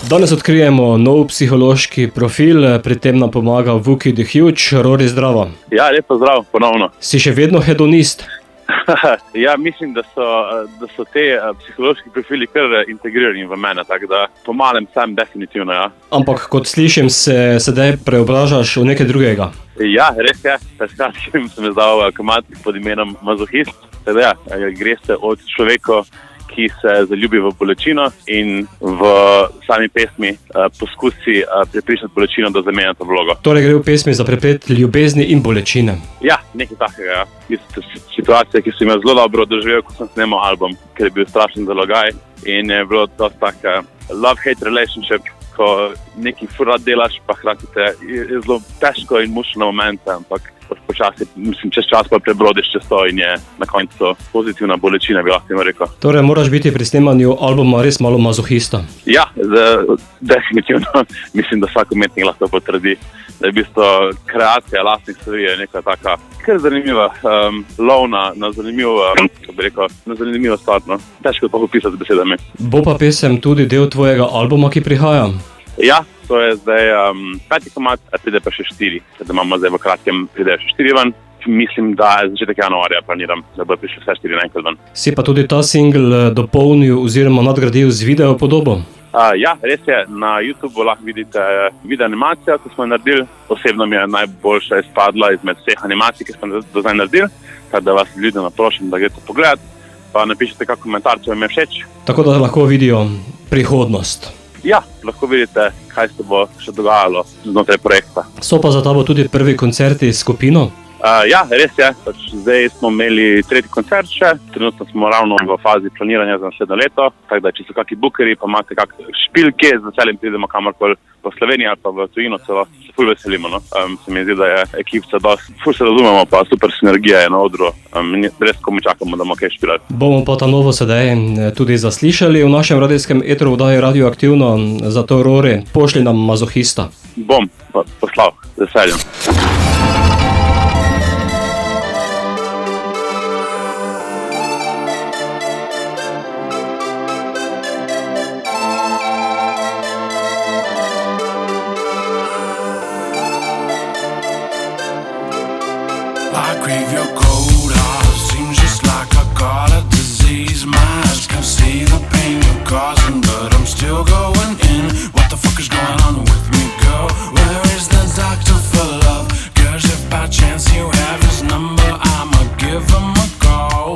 Danes odkrijemo nov psihološki profil, pri tem nam pomaga Vuki the Huge. Rory, zdravo. Ja, lepo zdrav, ponovno. Si še vedno hedonist? Ja, mislim, da so te psihološki profili kar integrirani v mene, tako da pomalem sam definitivno, ja. Ampak kot slišim, se sedaj preobražaš v nekaj drugega. Ja, res je. Pred kratkim sem izdal komad pod imenom Mazohist. Teda ja, gre se od človeka, ki se zaljubi v bolečino in v sami pesmi poskusi prepričati bolečino, da zamenja to vlogo. Torej gre v pesmi za preplet ljubezni in bolečine. Ja, nekaj takega, ja. Situacija, ki sem jo zelo dobro doživel, ko sem snemal album, ker je bil strašen zalogaj in je bilo dosti tak love-hate relationship, ko nekaj ful rad delaš, pa hkrati je zelo težko in mučno momente, ampak počasi, mislim, čez čas pa prebrodiš čez to in je na koncu pozitivna bolečina, bi lahko rekel. Torej moraš biti pri snemanju albuma res malo mazohista. Ja, definitivno. Mislim, da vsak umetnik lahko potrdi, da je v bistvu kreacija lastnih stvari je neka taka kar zanimiva, lovna, na zanimivo stvar, no. Težko pa opisati z besedami. Bo pa pesem tudi del tvojega albuma, ki prihaja? Ja, to je zdaj 5. komad, pride pa še 4, da imamo zdaj v kratkem pridejo še 4 ven. Mislim, da je začetek januarja planiram, da bo prišli vse 4 naenkrat ven. Si pa tudi ta single dopolnil oziroma nadgradil z video podobo? Ja, res je. Na YouTubeu lahko vidite video animacijo, ki smo jo naredili. Osebno mi je najboljša izpadla izmed vseh animacij, ki smo do zdaj naredili. Tako da vas ljudem naprošam, da greste pogledat, pa napišite kak komentar, če vam je všeč. Tako da lahko vidijo prihodnost. Ja, lahko vidite, kaj se bo še dogajalo znotraj projekta. So pa za tabo tudi prvi koncerti s skupino? Ja, res je. Zdaj smo imeli 3. koncert še. Trenutno smo ravno v fazi planiranja za naslednje leto. Tako da, če so kakšni bookerji, pa imate kak špilke, z veseljem pridemo kamorkoli po Sloveniji ali pa v tujino, celo se ful veselimo. No. Se mi zdi, da je ekipca ful se razumemo, pa super sinergija je na odru. Res komu čakamo, da bomo kaj špilali. Bomo pa ta novo sedaj tudi zaslišali v našem radijskem etru oddaji Radioaktivno. Zato, Rory, pošli nam Mazohista. Bom poslal, z veseljem. I crave your cold heart. Seems just like I got a disease. My eyes can't see the pain you're causing, but I'm still going in. What the fuck is going on with me, girl? Where is the doctor for love? 'Cause if by chance you have his number, I'ma give him a call.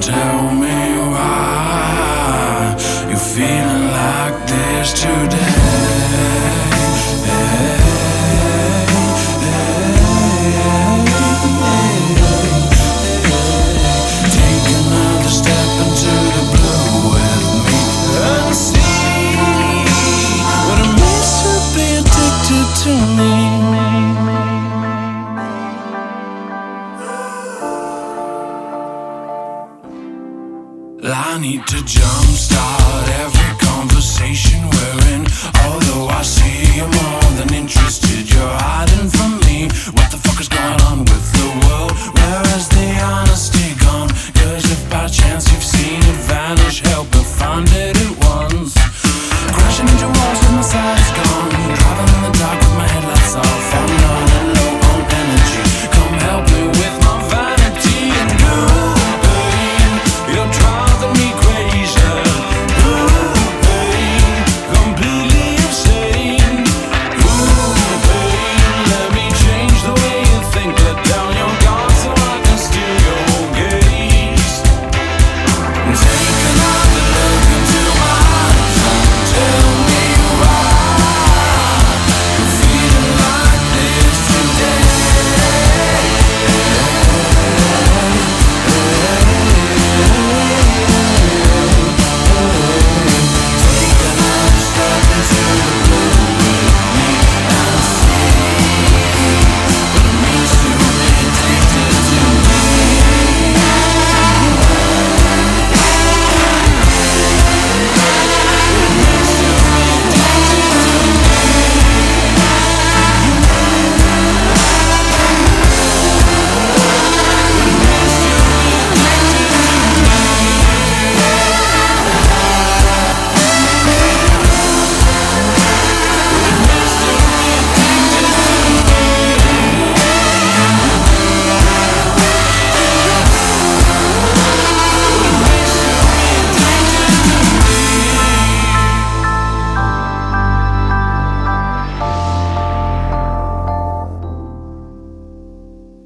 Tell me why you're feeling like this today. Take another step into the blue with me and see what it means to be addicted to me. I need to jumpstart every conversation we're in.